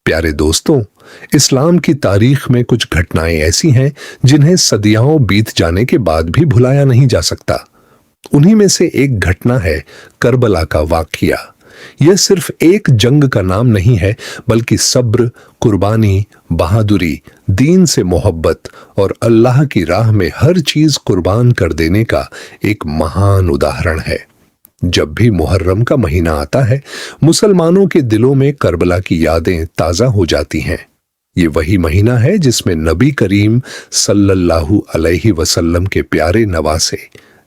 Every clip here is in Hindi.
प्यारे दोस्तों, इस्लाम की तारीख में कुछ घटनाएं ऐसी हैं जिन्हें सदियों बीत जाने के बाद भी भुलाया नहीं जा सकता। उन्हीं में से एक घटना है करबला का वाकया। यह सिर्फ एक जंग का नाम नहीं है, बल्कि सब्र, कुर्बानी, बहादुरी, दीन से मोहब्बत और अल्लाह की राह में हर चीज कुर्बान कर देने का एक महान उदाहरण है। जब भी मुहर्रम का महीना आता है, मुसलमानों के दिलों में करबला की यादें ताजा हो जाती हैं। ये वही महीना है जिसमें नबी करीम सल्लल्लाहु अलैहि वसल्लम के प्यारे नवासे,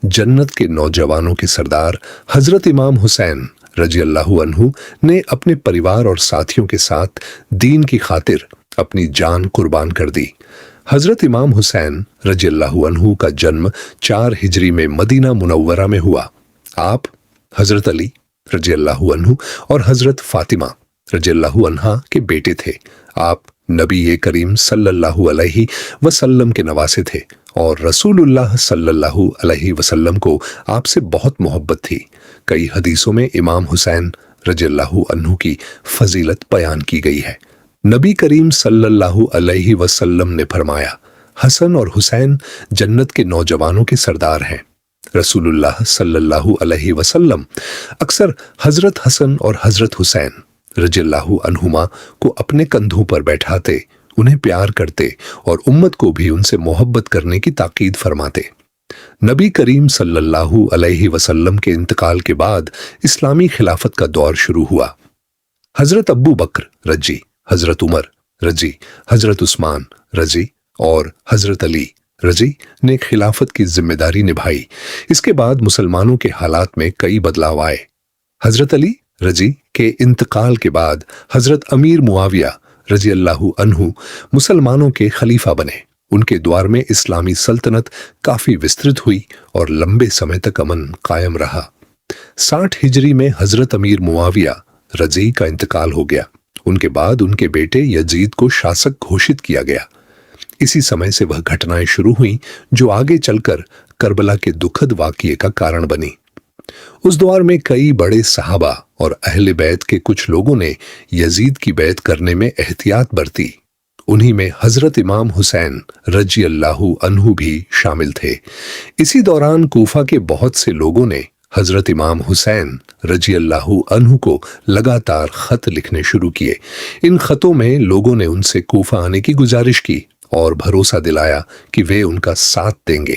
जन्नत के नौजवानों के सरदार हजरत इमाम हुसैन रजी अल्लाहु अन्हु ने अपने परिवार और साथियों के साथ दीन की खातिर अपनी जान कुर्बान कर दी। हजरत इमाम हुसैन रजी अल्लाहु अन्हु का जन्म 4 हिजरी में मदीना मुनव्वरा में हुआ। आप हजरत अली रजी अल्लाहु अन्हु और हजरत फातिमा रजी अल्लाहु अन्हा के बेटे थे। आप नबी करीम सल्लल्लाहु अलैहि वसल्लम के नवासे थे और रसूलुल्लाह सल्लल्लाहु अलैहि वसल्लम को आपसे बहुत मोहब्बत थी। कई हदीसों में इमाम हुसैन रजी अल्लाहु अन्हु की फजीलत बयान की गई है। नबी करीम सल्लल्लाहु अलैहि वसल्लम ने फरमाया, हसन और हुसैन जन्नत के नौजवानों के सरदार हैं। रसूलुल्लाह सल्लल्लाहु अलैहि वसल्लम अक्सर हजरत हसन और हजरत हुसैन रज़ियल्लाहु अन्हुमा को अपने कंधों पर बैठाते, उन्हें प्यार करते और उम्मत को भी उनसे मोहब्बत करने की ताकीद फरमाते। नबी करीम सल्लल्लाहु अलैहि वसल्लम के इंतकाल के बाद इस्लामी खिलाफत का दौर शुरू हुआ। हजरत अब्बू बकर रजी, हजरत उमर रजी, हजरत उस्मान रजी और हजरत अली रजी ने खिलाफत की जिम्मेदारी निभाई। इसके बाद मुसलमानों के हालात में कई बदलाव आए। हजरत अली रजी के इंतकाल के बाद हजरत अमीर मुआविया रजी अल्लाहु अन्हु मुसलमानों के खलीफा बने। उनके द्वार में इस्लामी सल्तनत काफी विस्तृत हुई और लंबे समय तक अमन कायम रहा। 60 हिजरी में हजरत अमीर मुआविया रजी का इंतकाल हो गया। उनके बाद उनके बेटे यजीद को शासक घोषित किया गया। इसी समय से वह घटनाएं शुरू हुई जो आगे चलकर करबला के दुखद वाकये का कारण बनी। उस दौर में कई बड़े सहाबा और अहले बैत के कुछ लोगों ने यजीद की बैत करने में एहतियात बरती। उन्हीं में हजरत इमाम हुसैन रजी अल्लाहु अन्हु भी शामिल थे। इसी दौरान कूफा के बहुत से लोगों ने हजरत इमाम हुसैन रजी अल्लाहु अन्हु को लगातार खत लिखने शुरू किए। इन खतों में लोगों ने उनसे कूफा आने की गुजारिश की और भरोसा दिलाया कि वे उनका साथ देंगे।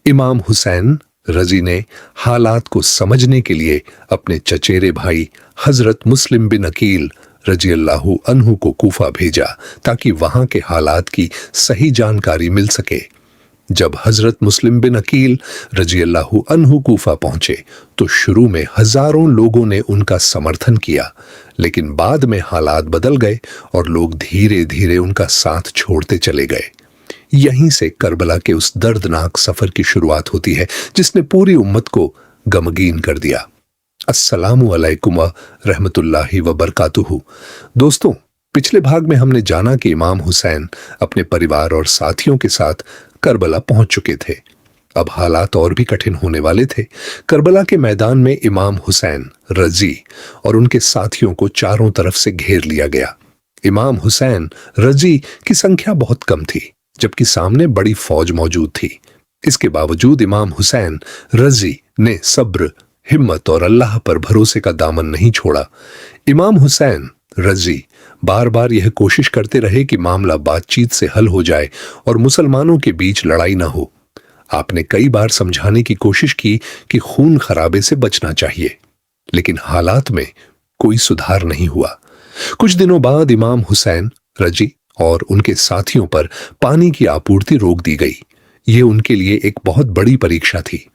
इमाम हुसैन रजी ने हालात को समझने के लिए अपने चचेरे भाई हजरत मुस्लिम बिन अकील रजी अल्लाहु अन्हु को कूफा भेजा ताकि वहां के हालात की सही जानकारी मिल सके। जब हजरत मुस्लिम बिन अकील रजी अल्लाहु अन्हु कूफा पहुंचे तो शुरू में हजारों लोगों ने उनका समर्थन किया, लेकिन बाद में हालात बदल गए और लोग धीरे धीरे उनका साथ छोड़ते चले गए। यहीं से करबला के उस दर्दनाक सफर की शुरुआत होती है जिसने पूरी उम्मत को गमगीन कर दिया। अस्सलामु अलैकुम व रहमतुल्लाहि व बरकातुहू। दोस्तों, पिछले भाग में हमने जाना कि इमाम हुसैन अपने परिवार और साथियों के साथ करबला पहुंच चुके थे। अब हालात और भी कठिन होने वाले थे। करबला के मैदान में इमाम हुसैन रजी और उनके साथियों को चारों तरफ से घेर लिया गया। इमाम हुसैन रजी की संख्या बहुत कम थी, जबकि सामने बड़ी फौज मौजूद थी। इसके बावजूद इमाम हुसैन रजी ने सब्र, हिम्मत और अल्लाह पर भरोसे का दामन नहीं छोड़ा। इमाम हुसैन रजी बार बार यह कोशिश करते रहे कि मामला बातचीत से हल हो जाए और मुसलमानों के बीच लड़ाई ना हो। आपने कई बार समझाने की कोशिश की कि खून खराबे से बचना चाहिए, लेकिन हालात में कोई सुधार नहीं हुआ। कुछ दिनों बाद इमाम हुसैन रजी और उनके साथियों पर पानी की आपूर्ति रोक दी गई। ये उनके लिए एक बहुत बड़ी परीक्षा थी।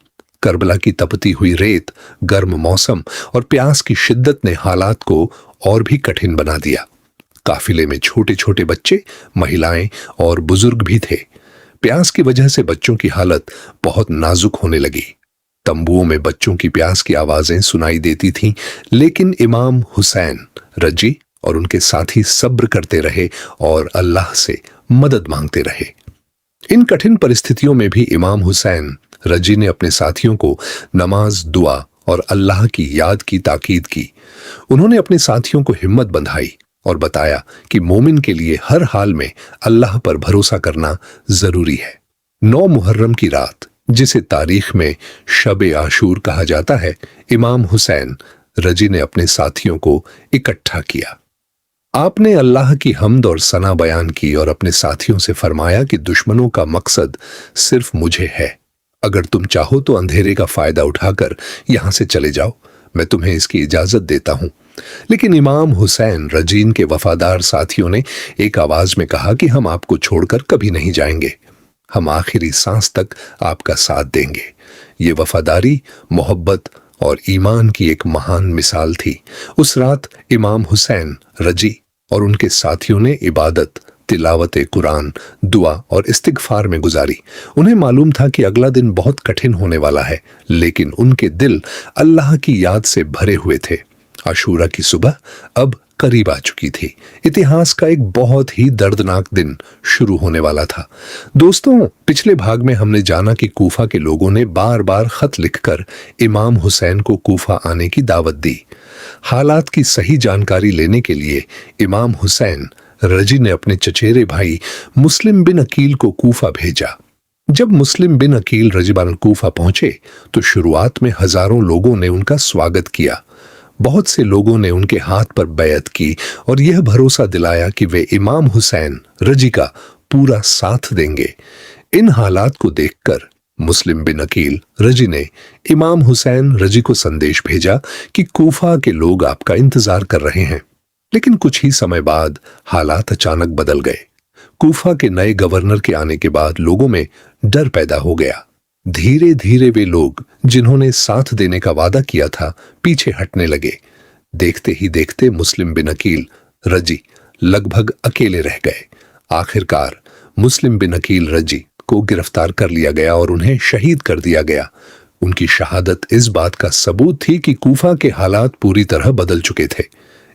करबला की तपती हुई रेत, गर्म मौसम और प्यास की शिद्दत ने हालात को और भी कठिन बना दिया। काफिले में छोटे छोटे बच्चे, महिलाएं और बुजुर्ग भी थे। प्यास की वजह से बच्चों की हालत बहुत नाजुक होने लगी। तंबुओं में बच्चों की प्यास की आवाजें सुनाई देती थीं, लेकिन इमाम हुसैन रजी और उनके साथी सब्र करते रहे और अल्लाह से मदद मांगते रहे। इन कठिन परिस्थितियों में भी इमाम हुसैन रजी ने अपने साथियों को नमाज, दुआ और अल्लाह की याद की ताकीद की। उन्होंने अपने साथियों को हिम्मत बंधाई और बताया कि मोमिन के लिए हर हाल में अल्लाह पर भरोसा करना जरूरी है। 9 मुहर्रम की रात, जिसे तारीख में शब आशूर कहा जाता है, इमाम हुसैन रजी ने अपने साथियों को इकट्ठा किया। आपने अल्लाह की हम्द और सना बयान की और अपने साथियों से फरमाया कि दुश्मनों का मकसद सिर्फ मुझे है। अगर तुम चाहो तो अंधेरे का फायदा उठाकर यहां से चले जाओ, मैं तुम्हें इसकी इजाजत देता हूं। लेकिन इमाम हुसैन रजीन के वफादार साथियों ने एक आवाज में कहा कि हम आपको छोड़कर कभी नहीं जाएंगे, हम आखिरी सांस तक आपका साथ देंगे। ये वफादारी, मोहब्बत और ईमान की एक महान मिसाल थी। उस रात इमाम हुसैन रजी और उनके साथियों ने इबादत, तिलावत कुरान, दुआ और इस्तिगफार में गुजारी। उन्हें मालूम था कि अगला दिन बहुत कठिन होने वाला है, लेकिन उनके दिल अल्लाह की याद से भरे हुए थे। आशूरा की सुबह अब करीब आ चुकी थी। इतिहास का एक बहुत ही दर्दनाक दिन शुरू होने वाला था। दोस्तों, पिछले भाग में हमने जाना कि कूफा के लोगों ने बार बार खत लिखकर इमाम हुसैन को कूफा आने की दावत दी। हालात की सही जानकारी लेने के लिए इमाम हुसैन रजी ने अपने चचेरे भाई मुस्लिम बिन अकील को कूफा भेजा। जब मुस्लिम बिन अकील रजीबान कूफा पहुंचे तो शुरुआत में हजारों लोगों ने उनका स्वागत किया। बहुत से लोगों ने उनके हाथ पर बैत की और यह भरोसा दिलाया कि वे इमाम हुसैन रजी का पूरा साथ देंगे। इन हालात को देखकर मुस्लिम बिन अकील रजी ने इमाम हुसैन रजी को संदेश भेजा कि कूफा के लोग आपका इंतजार कर रहे हैं। लेकिन कुछ ही समय बाद हालात अचानक बदल गए। कूफा के नए गवर्नर के आने के बाद लोगों में डर पैदा हो गया। धीरे धीरे वे लोग जिन्होंने साथ देने का वादा किया था पीछे हटने लगे। देखते ही देखते मुस्लिम बिन अकील रजी लगभग अकेले रह गए। आखिरकार मुस्लिम बिन अकील रजी को गिरफ्तार कर लिया गया और उन्हें शहीद कर दिया गया। उनकी शहादत इस बात का सबूत थी कि कूफा के हालात पूरी तरह बदल चुके थे।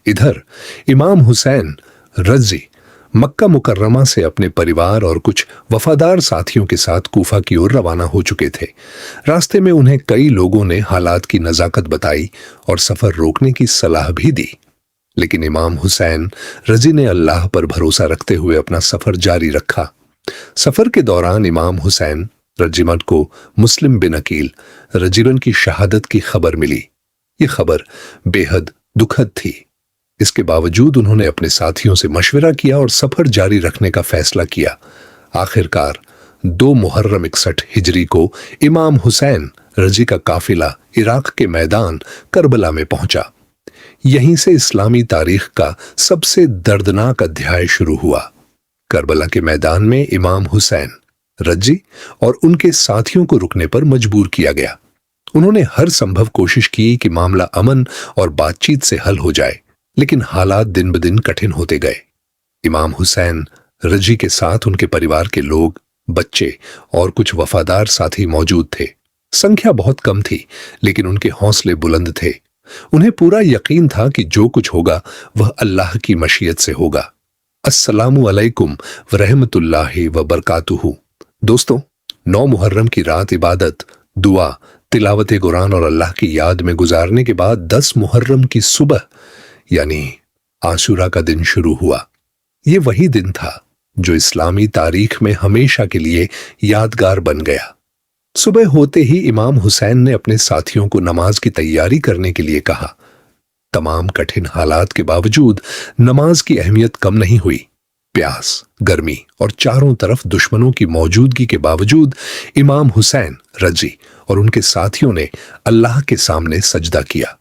इधर इमाम हुसैन रजी मक्का मुकर्रमा से अपने परिवार और कुछ वफादार साथियों के साथ कूफा की ओर रवाना हो चुके थे। रास्ते में उन्हें कई लोगों ने हालात की नजाकत बताई और सफर रोकने की सलाह भी दी, लेकिन इमाम हुसैन रजी ने अल्लाह पर भरोसा रखते हुए अपना सफर जारी रखा। सफर के दौरान इमाम हुसैन रजीमत को मुस्लिम बिन अकील रजीवन की शहादत की खबर मिली। ये खबर बेहद दुखद थी। इसके बावजूद उन्होंने अपने साथियों से मशवरा किया और सफर जारी रखने का फैसला किया। आखिरकार 2 मुहर्रम 61 हिजरी को इमाम हुसैन रजी का काफिला इराक के मैदान करबला में पहुंचा। यहीं से इस्लामी तारीख का सबसे दर्दनाक अध्याय शुरू हुआ। करबला के मैदान में इमाम हुसैन रजी और उनके साथियों को रुकने पर मजबूर किया गया। उन्होंने हर संभव कोशिश की कि मामला अमन और बातचीत से हल हो जाए, लेकिन हालात दिन ब दिन कठिन होते गए। इमाम हुसैन रजी के साथ उनके परिवार के लोग, बच्चे और कुछ वफादार साथी मौजूद थे। संख्या बहुत कम थी, लेकिन उनके हौसले बुलंद थे। उन्हें पूरा यकीन था कि जो कुछ होगा वह अल्लाह की मशीयत से होगा। अस्सलामु अलैकुम व रहमतुल्लाहि व बरकातुहू। दोस्तों, 9 मुहर्रम की रात इबादत, दुआ, तिलावत कुरान और अल्लाह की याद में गुजारने के बाद 10 मुहर्रम की सुबह यानी आशूरा का दिन शुरू हुआ। ये वही दिन था जो इस्लामी तारीख में हमेशा के लिए यादगार बन गया। सुबह होते ही इमाम हुसैन ने अपने साथियों को नमाज की तैयारी करने के लिए कहा। तमाम कठिन हालात के बावजूद नमाज की अहमियत कम नहीं हुई। प्यास, गर्मी और चारों तरफ दुश्मनों की मौजूदगी के बावजूद इमाम हुसैन रजी और उनके साथियों ने अल्लाह के सामने सजदा किया।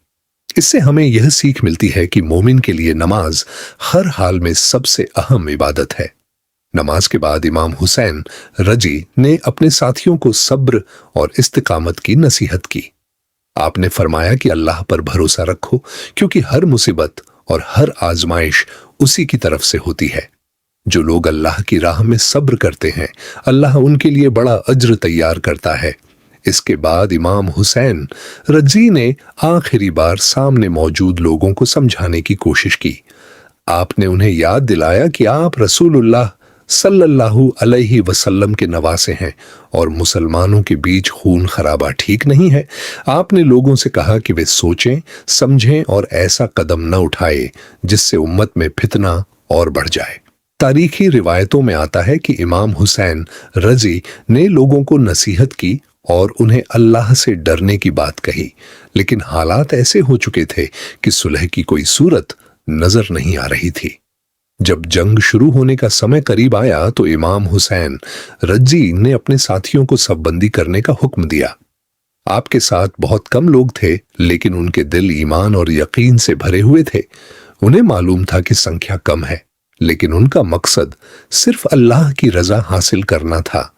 इससे हमें यह सीख मिलती है कि मोमिन के लिए नमाज हर हाल में सबसे अहम इबादत है। नमाज के बाद इमाम हुसैन रजी ने अपने साथियों को सब्र और इस्तिकामत की नसीहत की। आपने फरमाया कि अल्लाह पर भरोसा रखो, क्योंकि हर मुसीबत और हर आजमाइश उसी की तरफ से होती है। जो लोग अल्लाह की राह में सब्र करते हैं, अल्लाह उनके लिए बड़ा अज्र तैयार करता है। इसके बाद इमाम हुसैन रजी ने आखिरी बार सामने मौजूद लोगों को समझाने की कोशिश की। आपने उन्हें याद दिलाया कि आप रसूलुल्लाह सल्लल्लाहु अलैहि वसल्लम के नवासे हैं और मुसलमानों के बीच खून खराबा ठीक नहीं है। आपने लोगों से कहा कि वे सोचें, समझें और ऐसा कदम न उठाए जिससे उम्मत में फितना और बढ़ जाए। तारीखी रिवायतों में आता है कि इमाम हुसैन रजी ने लोगों को नसीहत की और उन्हें अल्लाह से डरने की बात कही, लेकिन हालात ऐसे हो चुके थे कि सुलह की कोई सूरत नजर नहीं आ रही थी। जब जंग शुरू होने का समय करीब आया तो इमाम हुसैन रजी ने अपने साथियों को सफबंदी करने का हुक्म दिया। आपके साथ बहुत कम लोग थे, लेकिन उनके दिल ईमान और यकीन से भरे हुए थे। उन्हें मालूम था कि संख्या कम है, लेकिन उनका मकसद सिर्फ अल्लाह की रजा हासिल करना था।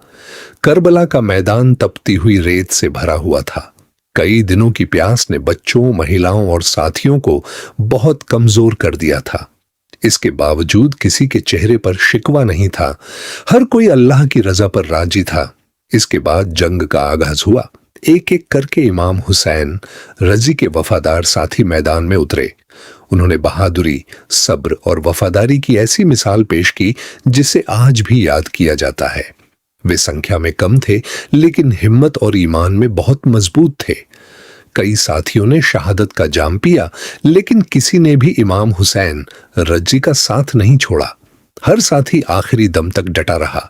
करबला का मैदान तपती हुई रेत से भरा हुआ था। कई दिनों की प्यास ने बच्चों, महिलाओं और साथियों को बहुत कमजोर कर दिया था। इसके बावजूद किसी के चेहरे पर शिकवा नहीं था। हर कोई अल्लाह की रजा पर राजी था। इसके बाद जंग का आगाज हुआ। एक एक करके इमाम हुसैन रजी के वफादार साथी मैदान में उतरे। उन्होंने बहादुरी, सब्र और वफादारी की ऐसी मिसाल पेश की जिसे आज भी याद किया जाता है। वे संख्या में कम थे, लेकिन हिम्मत और ईमान में बहुत मजबूत थे। कई साथियों ने शहादत का जाम पिया, लेकिन किसी ने भी इमाम हुसैन रजी का साथ नहीं छोड़ा। हर साथी आखिरी दम तक डटा रहा।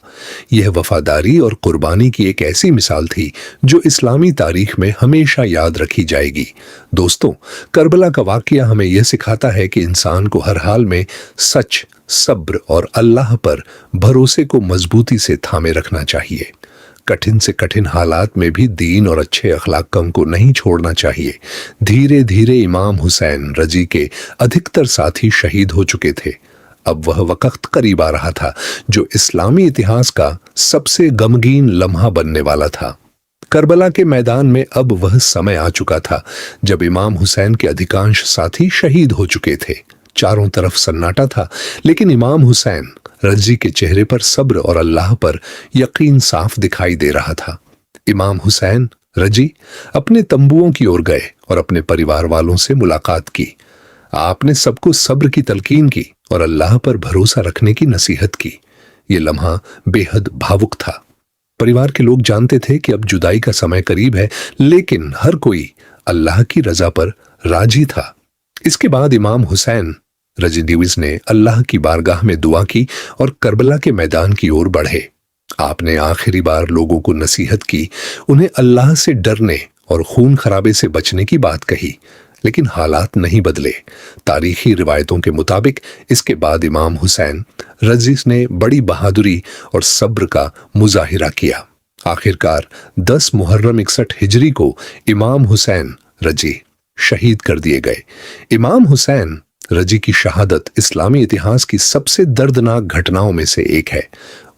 यह वफादारी और कुर्बानी की एक ऐसी मिसाल थी जो इस्लामी तारीख में हमेशा याद रखी जाएगी। दोस्तों, करबला का वाकया हमें यह सिखाता है कि इंसान को हर हाल में सच, सब्र और अल्लाह पर भरोसे को मजबूती से थामे रखना चाहिए। कठिन से कठिन हालात में भी दीन और अच्छे अखलाक को नहीं छोड़ना चाहिए। धीरे धीरे इमाम हुसैन रजी के अधिकतर साथी शहीद हो चुके थे। अब वह वक्त करीब आ रहा था जो इस्लामी इतिहास का सबसे गमगीन लम्हा बनने वाला था। करबला के मैदान में अब वह समय आ चुका था जब इमाम हुसैन के अधिकांश साथी शहीद हो चुके थे। चारों तरफ सन्नाटा था, लेकिन इमाम हुसैन रजी के चेहरे पर सब्र और अल्लाह पर यकीन साफ दिखाई दे रहा था। इमाम हुसैन रजी अपने तंबुओं की ओर गए और अपने परिवार वालों से मुलाकात की। आपने सबको सब्र की तलकीन की और अल्लाह पर भरोसा रखने की नसीहत की। यह लम्हा बेहद भावुक था। परिवार के लोग जानते थे कि अब जुदाई का समय करीब है, लेकिन हर कोई अल्लाह की रजा पर राजी था। इसके बाद इमाम हुसैन रजी ड्यूइस ने अल्लाह की बारगाह में दुआ की और करबला के मैदान की ओर बढ़े। आपने आखिरी बार लोगों को नसीहत की, उन्हें अल्लाह से डरने और खून खराबे से बचने की बात कही, लेकिन हालात नहीं बदले। तारीखी रिवायतों के मुताबिक इसके बाद इमाम हुसैन रजी ने बड़ी बहादुरी और सब्र का मुजाहिरा किया। आखिरकार 10 मुहर्रम 61 हिजरी को इमाम हुसैन रजी शहीद कर दिए गए। इमाम हुसैन रजी की शहादत इस्लामी इतिहास की सबसे दर्दनाक घटनाओं में से एक है।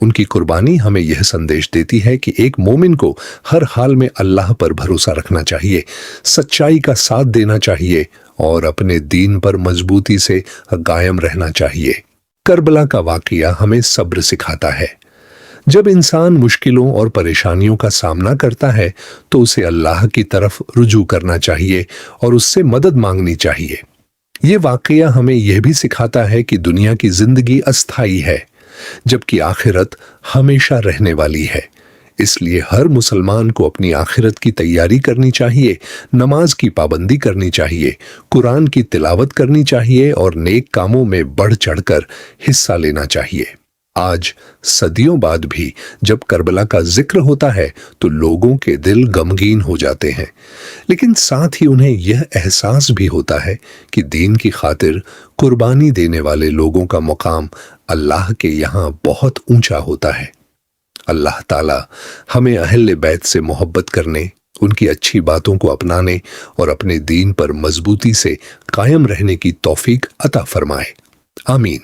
उनकी कुर्बानी हमें यह संदेश देती है कि एक मोमिन को हर हाल में अल्लाह पर भरोसा रखना चाहिए, सच्चाई का साथ देना चाहिए और अपने दीन पर मजबूती से कायम रहना चाहिए। करबला का वाकया हमें सब्र सिखाता है। जब इंसान मुश्किलों और परेशानियों का सामना करता है तो उसे अल्लाह की तरफ रुजू करना चाहिए और उससे मदद मांगनी चाहिए। ये वाकया हमें यह भी सिखाता है कि दुनिया की जिंदगी अस्थायी है, जबकि आखिरत हमेशा रहने वाली है। इसलिए हर मुसलमान को अपनी आखिरत की तैयारी करनी चाहिए, नमाज की पाबंदी करनी चाहिए, कुरान की तिलावत करनी चाहिए और नेक कामों में बढ़ चढ़कर हिस्सा लेना चाहिए। आज सदियों बाद भी जब करबला का जिक्र होता है तो लोगों के दिल गमगीन हो जाते हैं, लेकिन साथ ही उन्हें यह एहसास भी होता है कि दीन की खातिर कुर्बानी देने वाले लोगों का मुकाम अल्लाह के यहाँ बहुत ऊंचा होता है। अल्लाह ताला हमें अहले बैत से मोहब्बत करने, उनकी अच्छी बातों को अपनाने और अपने दीन पर मजबूती से कायम रहने की तौफीक अता फरमाए। आमीन।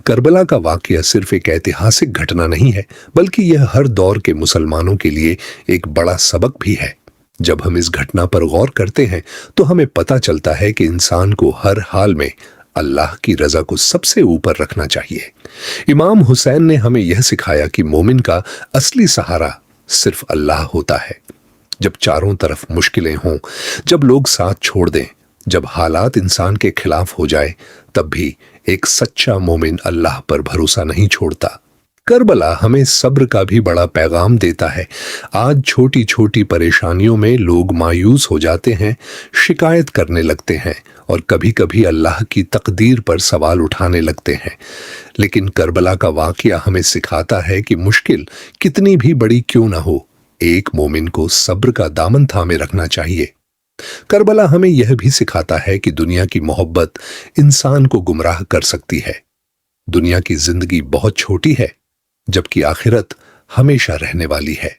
करबला का वाकया सिर्फ एक ऐतिहासिक घटना नहीं है, बल्कि यह हर दौर के मुसलमानों के लिए एक बड़ा सबक भी है। जब हम इस घटना पर गौर करते हैं तो हमें पता चलता है कि इंसान को हर हाल में अल्लाह की रजा को सबसे ऊपर रखना चाहिए। इमाम हुसैन ने हमें यह सिखाया कि मोमिन का असली सहारा सिर्फ अल्लाह होता है। जब चारों तरफ मुश्किलें हों, जब लोग साथ छोड़ दें, जब हालात इंसान के खिलाफ हो जाए, तब भी एक सच्चा मोमिन अल्लाह पर भरोसा नहीं छोड़ता। करबला हमें सब्र का भी बड़ा पैगाम देता है। आज छोटी छोटी परेशानियों में लोग मायूस हो जाते हैं, शिकायत करने लगते हैं और कभी कभी अल्लाह की तकदीर पर सवाल उठाने लगते हैं। लेकिन करबला का वाकया हमें सिखाता है कि मुश्किल कितनी भी बड़ी क्यों ना हो, एक मोमिन को सब्र का दामन थामे रखना चाहिए। करबला हमें यह भी सिखाता है कि दुनिया की मोहब्बत इंसान को गुमराह कर सकती है। दुनिया की जिंदगी बहुत छोटी है, जबकि आखिरत हमेशा रहने वाली है।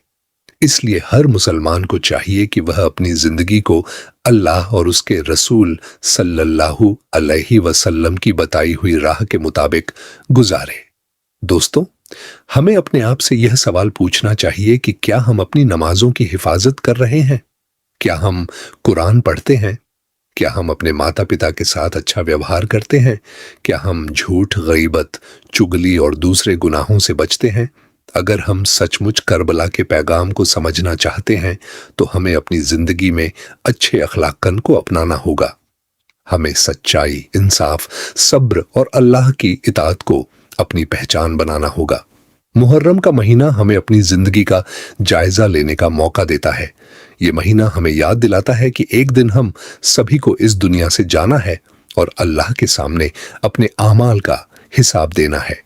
इसलिए हर मुसलमान को चाहिए कि वह अपनी जिंदगी को अल्लाह और उसके रसूल सल्लल्लाहु अलैहि वसल्लम की बताई हुई राह के मुताबिक गुजारे। दोस्तों, हमें अपने आप से यह सवाल पूछना चाहिए कि क्या हम अपनी नमाजों की हिफाजत कर रहे हैं? क्या हम कुरान पढ़ते हैं? क्या हम अपने माता पिता के साथ अच्छा व्यवहार करते हैं? क्या हम झूठ, गईबत, चुगली और दूसरे गुनाहों से बचते हैं? अगर हम सचमुच करबला के पैगाम को समझना चाहते हैं तो हमें अपनी जिंदगी में अच्छे अखलाकन को अपनाना होगा। हमें सच्चाई, इंसाफ, सब्र और अल्लाह की इताअत को अपनी पहचान बनाना होगा। मुहर्रम का महीना हमें अपनी जिंदगी का जायजा लेने का मौका देता है। ये महीना हमें याद दिलाता है कि एक दिन हम सभी को इस दुनिया से जाना है और अल्लाह के सामने अपने आमाल का हिसाब देना है।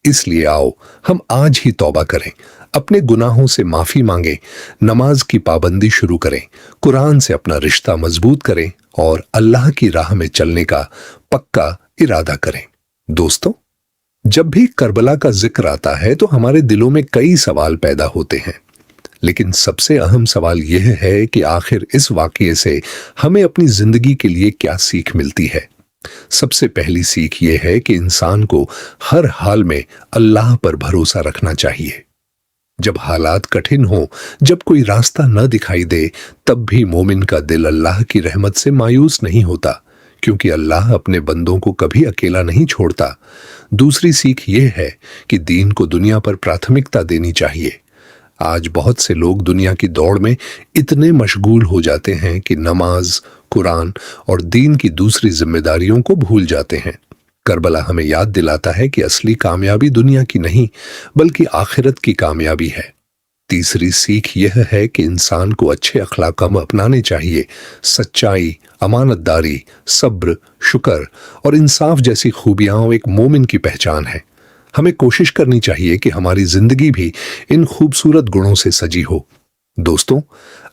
इसलिए आओ हम आज ही तौबा करें, अपने गुनाहों से माफी मांगें, नमाज की पाबंदी शुरू करें, कुरान से अपना रिश्ता मजबूत करें और अल्लाह की राह में चलने का पक्का इरादा करें। दोस्तों, जब भी करबला का जिक्र आता है तो हमारे दिलों में कई सवाल पैदा होते हैं, लेकिन सबसे अहम सवाल यह है कि आखिर इस वाकये से हमें अपनी जिंदगी के लिए क्या सीख मिलती है। सबसे पहली सीख यह है कि इंसान को हर हाल में अल्लाह पर भरोसा रखना चाहिए। जब हालात कठिन हो, जब कोई रास्ता न दिखाई दे, तब भी मोमिन का दिल अल्लाह की रहमत से मायूस नहीं होता, क्योंकि अल्लाह अपने बंदों को कभी अकेला नहीं छोड़ता। दूसरी सीख यह है कि दीन को दुनिया पर प्राथमिकता देनी चाहिए। आज बहुत से लोग दुनिया की दौड़ में इतने मशगूल हो जाते हैं कि नमाज, कुरान और दीन की दूसरी जिम्मेदारियों को भूल जाते हैं। करबला हमें याद दिलाता है कि असली कामयाबी दुनिया की नहीं, बल्कि आखिरत की कामयाबी है। तीसरी सीख यह है कि इंसान को अच्छे अखलाक अपनाने चाहिए। सच्चाई, अमानतदारी, सब्र, शुक्र और इंसाफ जैसी खूबियां एक मोमिन की पहचान है। हमें कोशिश करनी चाहिए कि हमारी जिंदगी भी इन खूबसूरत गुणों से सजी हो। दोस्तों,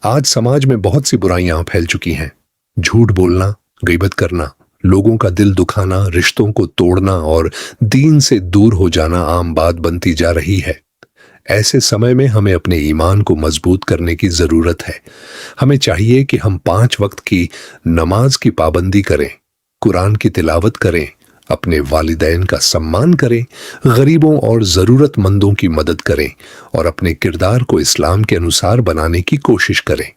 आज समाज में बहुत सी बुराइयां फैल चुकी हैं। झूठ बोलना, गीबत करना, लोगों का दिल दुखाना, रिश्तों को तोड़ना और दीन से दूर हो जाना आम बात बनती जा रही है। ऐसे समय में हमें अपने ईमान को मजबूत करने की जरूरत है। हमें चाहिए कि हम 5 वक्त की नमाज की पाबंदी करें, कुरान की तिलावत करें, अपने वालिदैन का सम्मान करें, गरीबों और जरूरतमंदों की मदद करें और अपने किरदार को इस्लाम के अनुसार बनाने की कोशिश करें।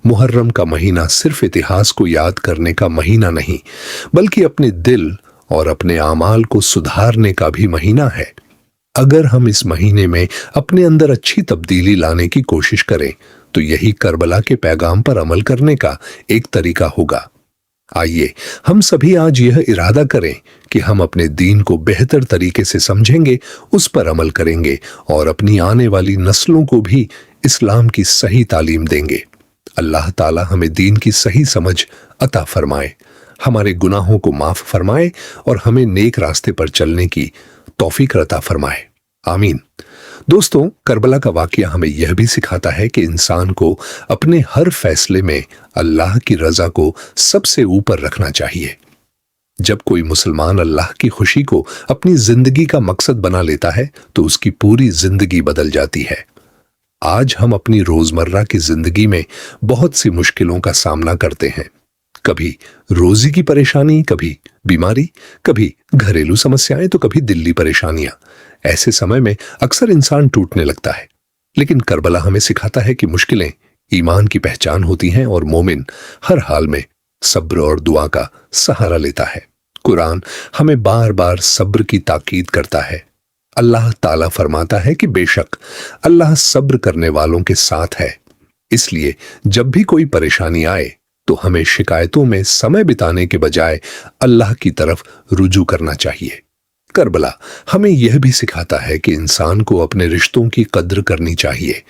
मुहर्रम का महीना सिर्फ इतिहास को याद करने का महीना नहीं, बल्कि अपने दिल और अपने आमाल को सुधारने का भी महीना है। अगर हम इस महीने में अपने अंदर अच्छी तब्दीली लाने की कोशिश करें तो यही करबला के पैगाम पर अमल करने का एक तरीका होगा। आइए हम सभी आज यह इरादा करें कि हम अपने दीन को बेहतर तरीके से समझेंगे, उस पर अमल करेंगे और अपनी आने वाली नस्लों को भी इस्लाम की सही तालीम देंगे। अल्लाह ताला हमें दीन की सही समझ अता फरमाए, हमारे गुनाहों को माफ फरमाए और हमें नेक रास्ते पर चलने की तौफीक अता फरमाए। आमीन। दोस्तों, करबला का वाकया हमें यह भी सिखाता है कि इंसान को अपने हर फैसले में अल्लाह की रजा को सबसे ऊपर रखना चाहिए। जब कोई मुसलमान अल्लाह की खुशी को अपनी जिंदगी का मकसद बना लेता है तो उसकी पूरी जिंदगी बदल जाती है। आज हम अपनी रोजमर्रा की जिंदगी में बहुत सी मुश्किलों का सामना करते हैं। कभी रोजी की परेशानी, कभी बीमारी, कभी घरेलू समस्याएं तो कभी दिल्ली परेशानियां। ऐसे समय में अक्सर इंसान टूटने लगता है, लेकिन करबला हमें सिखाता है कि मुश्किलें ईमान की पहचान होती हैं और मोमिन हर हाल में सब्र और दुआ का सहारा लेता है। कुरान हमें बार बार सब्र की ताकीद करता है। अल्लाह ताला फरमाता है कि बेशक अल्लाह सब्र करने वालों के साथ है। इसलिए जब भी कोई परेशानी आए तो हमें शिकायतों में समय बिताने के बजाय अल्लाह की तरफ रुजू करना चाहिए। करबला हमें यह भी सिखाता है कि इंसान को अपने रिश्तों की कद्र करनी चाहिए।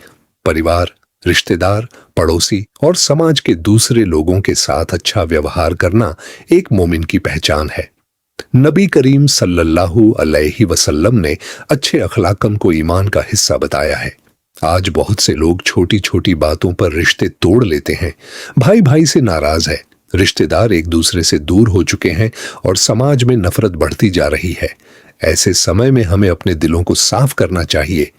परिवार, रिश्तेदार, पड़ोसी और समाज के दूसरे लोगों के साथ अच्छा व्यवहार करना एक मोमिन की पहचान है। नबी करीम सल्लल्लाहु अलैहि वसल्लम ने अच्छे अखलाकम को ईमान का हिस्सा बताया है। आज बहुत से लोग छोटी छोटी बातों पर रिश्ते तोड़ लेते हैं, भाई भाई से नाराज है, रिश्तेदार एक दूसरे से दूर हो चुके हैं और समाज में नफरत बढ़ती जा रही है। ऐसे समय में हमें अपने दिलों को साफ करना चाहिए,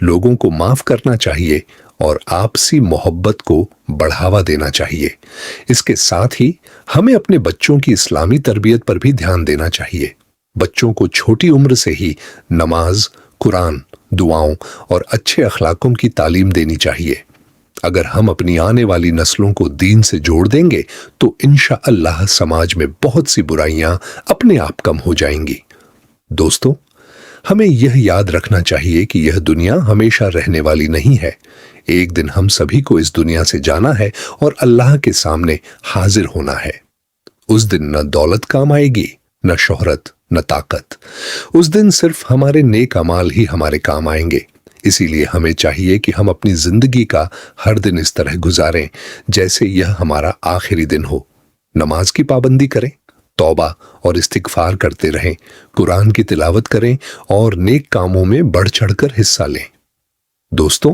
लोगों को माफ करना चाहिए और आपसी मोहब्बत को बढ़ावा देना चाहिए। इसके साथ ही हमें अपने बच्चों की इस्लामी तरबियत पर भी ध्यान देना चाहिए। बच्चों को छोटी उम्र से ही नमाज, कुरान, दुआओं और अच्छे अखलाकों की तालीम देनी चाहिए। अगर हम अपनी आने वाली नस्लों को दीन से जोड़ देंगे तो इंशाअल्लाह समाज में बहुत सी बुराइयां अपने आप कम हो जाएंगी। दोस्तों, हमें यह याद रखना चाहिए कि यह दुनिया हमेशा रहने वाली नहीं है। एक दिन हम सभी को इस दुनिया से जाना है और अल्लाह के सामने हाजिर होना है। उस दिन न दौलत काम आएगी, न शोहरत, न ताकत। उस दिन सिर्फ हमारे नेक अमाल ही हमारे काम आएंगे। इसीलिए हमें चाहिए कि हम अपनी जिंदगी का हर दिन इस तरह गुजारें जैसे यह हमारा आखिरी दिन हो। नमाज की पाबंदी करें, तौबा और इस्तिगफार करते रहें, कुरान की तिलावत करें और नेक कामों में बढ़ चढ़कर हिस्सा लें। दोस्तों,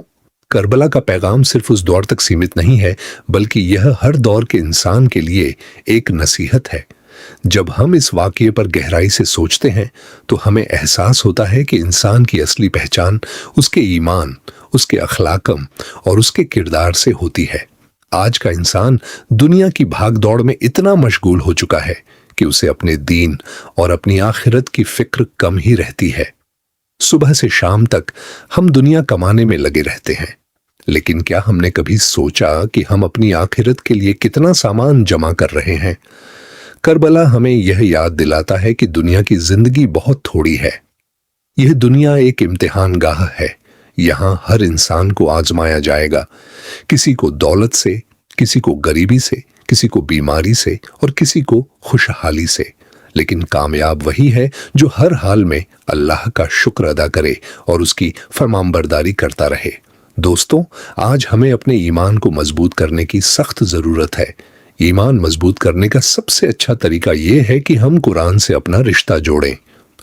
करबला का पैगाम सिर्फ उस दौर तक सीमित नहीं है, बल्कि यह हर दौर के इंसान के लिए एक नसीहत है। जब हम इस वाकये पर गहराई से सोचते हैं तो हमें एहसास होता है कि इंसान की असली पहचान उसके ईमान, उसके अखलाकम और उसके किरदार से होती है। आज का इंसान दुनिया की भागदौड़ में इतना मशगूल हो चुका है कि उसे अपने दीन और अपनी आखिरत की फिक्र कम ही रहती है। सुबह से शाम तक हम दुनिया कमाने में लगे रहते हैं, लेकिन क्या हमने कभी सोचा कि हम अपनी आखिरत के लिए कितना सामान जमा कर रहे हैं? करबला हमें यह याद दिलाता है कि दुनिया की जिंदगी बहुत थोड़ी है। यह दुनिया एक इम्तिहान गाह है। यहां हर इंसान को आजमाया जाएगा, किसी को दौलत से, किसी को गरीबी से, किसी को बीमारी से और किसी को खुशहाली से। लेकिन कामयाब वही है जो हर हाल में अल्लाह का शुक्र अदा करे और उसकी फरमानबरदारी करता रहे। दोस्तों, आज हमें अपने ईमान को मजबूत करने की सख्त जरूरत है। ईमान मजबूत करने का सबसे अच्छा तरीका यह है कि हम कुरान से अपना रिश्ता जोड़ें।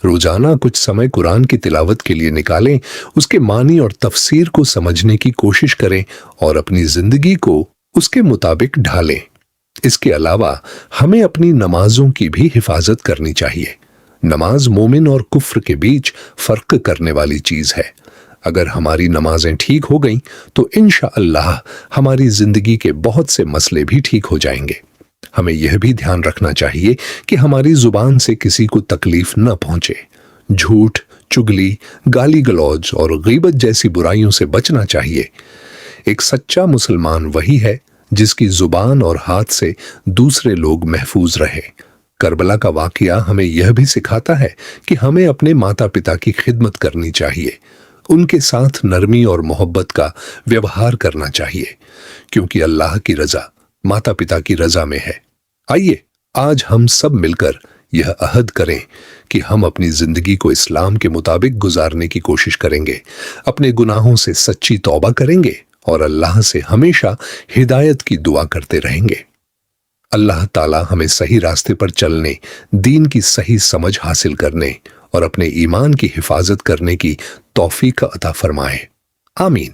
रोजाना कुछ समय कुरान की तिलावत के लिए निकालें, उसके मानी और तफसीर को समझने की कोशिश करें और अपनी जिंदगी को उसके मुताबिक ढालें। इसके अलावा हमें अपनी नमाजों की भी हिफाजत करनी चाहिए। नमाज मोमिन और कुफ्र के बीच फर्क करने वाली चीज है। अगर हमारी नमाजें ठीक हो गईं तो इंशाअल्लाह हमारी जिंदगी के बहुत से मसले भी ठीक हो जाएंगे। हमें यह भी ध्यान रखना चाहिए कि हमारी जुबान से किसी को तकलीफ न पहुंचे। झूठ, चुगली, गाली गलौज और गीबत जैसी बुराइयों से बचना चाहिए। एक सच्चा मुसलमान वही है जिसकी जुबान और हाथ से दूसरे लोग महफूज रहे। करबला का वाकया हमें यह भी सिखाता है कि हमें अपने माता पिता की खिदमत करनी चाहिए, उनके साथ नरमी और मोहब्बत का व्यवहार करना चाहिए, क्योंकि अल्लाह की रजा माता पिता की रजा में है। आइए आज हम सब मिलकर यह अहद करें कि हम अपनी जिंदगी को इस्लाम के मुताबिक गुजारने की कोशिश करेंगे, अपने गुनाहों से सच्ची तौबा करेंगे और अल्लाह से हमेशा हिदायत की दुआ करते रहेंगे। अल्लाह ताला हमें सही रास्ते पर चलने, दीन की सही समझ हासिल करने और अपने ईमान की हिफाजत करने की तौफीक अता फरमाए। आमीन।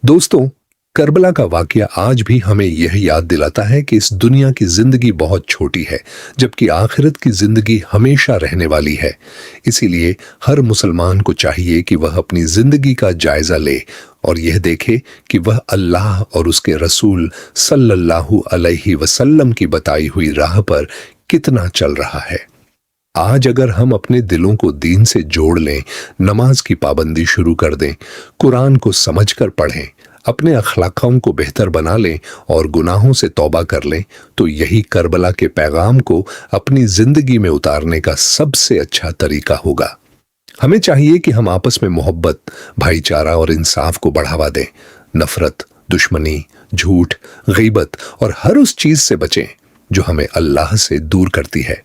दोस्तों, करबला का वाकया आज भी हमें यह याद दिलाता है कि इस दुनिया की जिंदगी बहुत छोटी है, जबकि आखिरत की जिंदगी हमेशा रहने वाली है। इसीलिए हर मुसलमान को चाहिए कि वह अपनी जिंदगी का जायजा ले और यह देखे कि वह अल्लाह और उसके रसूल सल्लल्लाहु अलैहि वसल्लम की बताई हुई राह पर कितना चल रहा है। आज अगर हम अपने दिलों को दीन से जोड़ लें, नमाज की पाबंदी शुरू कर दें, कुरान को समझकर पढ़ें, अपने अखलाकों को बेहतर बना लें और गुनाहों से तौबा कर लें, तो यही करबला के पैगाम को अपनी जिंदगी में उतारने का सबसे अच्छा तरीका होगा। हमें चाहिए कि हम आपस में मोहब्बत, भाईचारा और इंसाफ को बढ़ावा दें। नफरत, दुश्मनी, झूठ, गीबत और हर उस चीज से बचें जो हमें अल्लाह से दूर करती है।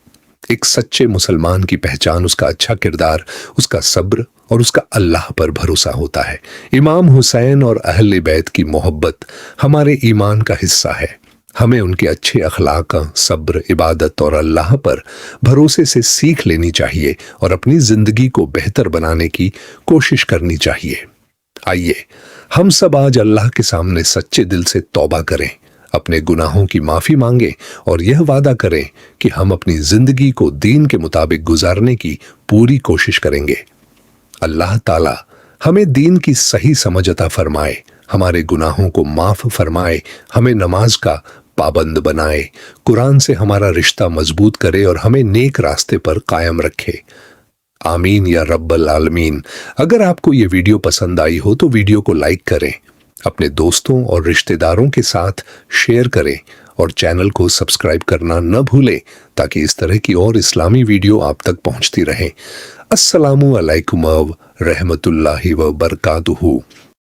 एक सच्चे मुसलमान की पहचान उसका अच्छा किरदार, उसका सब्र और उसका अल्लाह पर भरोसा होता है। इमाम हुसैन और अहले बैत की मोहब्बत हमारे ईमान का हिस्सा है। हमें उनके अच्छे अखलाक, सब्र, इबादत और अल्लाह पर भरोसे से सीख लेनी चाहिए और अपनी जिंदगी को बेहतर बनाने की कोशिश करनी चाहिए। आइए हम सब आज अल्लाह के सामने सच्चे दिल से तौबा करें, अपने गुनाहों की माफी मांगे और यह वादा करें कि हम अपनी जिंदगी को दीन के मुताबिक गुजारने की पूरी कोशिश करेंगे। अल्लाह ताला हमें दीन की सही समझ अता फरमाए, हमारे गुनाहों को माफ फरमाए, हमें नमाज का पाबंद बनाए, कुरान से हमारा रिश्ता मजबूत करे और हमें नेक रास्ते पर कायम रखे। आमीन या रब्बल आलमीन। अगर आपको ये वीडियो पसंद आई हो तो वीडियो को लाइक करें, अपने दोस्तों और रिश्तेदारों के साथ शेयर करें और चैनल को सब्सक्राइब करना न भूलें ताकि इस तरह की और इस्लामी वीडियो आप तक पहुंचती रहें। अस्सलामु अलैकुम व रहमतुल्लाहि व बरकातुहू।